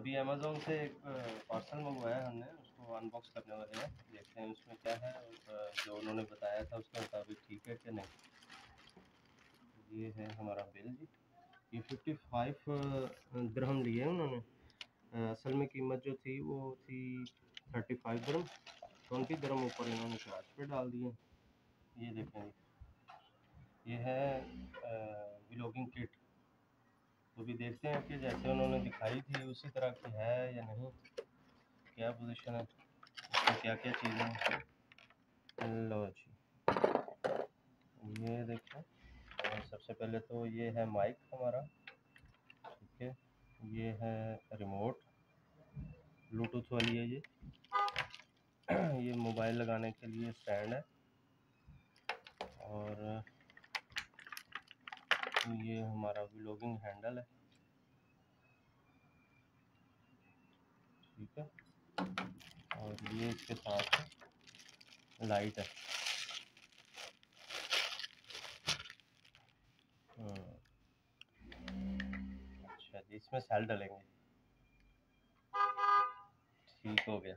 अभी अमेज़ोन से एक पार्सल मंगवाया हमने, उसको अनबॉक्स करने वाले हैं, देखते हैं उसमें क्या है और जो उन्होंने बताया था उसके मुताबिक ठीक है कि नहीं। ये है हमारा बिल जी, ये 55 दिरहम लिए उन्होंने। असल में कीमत जो थी वो थी 35 दिरहम, 20 दिरहम ऊपर इन्होंने चार्ज पे डाल दिए। ये देखें जी, ये है व्लॉगिंग किट। तो भी देखते हैं कि जैसे उन्होंने दिखाई थी उसी तरह की है या नहीं, क्या पोजीशन है, इसमें क्या क्या चीज़ें हैं। लो जी, ये देखें, सबसे पहले तो ये है माइक हमारा, ठीक है। ये है रिमोट, ब्लूटूथ वाली है ये। ये मोबाइल लगाने के लिए स्टैंड है, और ये हमारा व्लॉगिंग हैंडल है, ठीक है। और ये इसके साथ लाइट है। अच्छा जी, इसमें सेल डलेंगे, ठीक हो गया।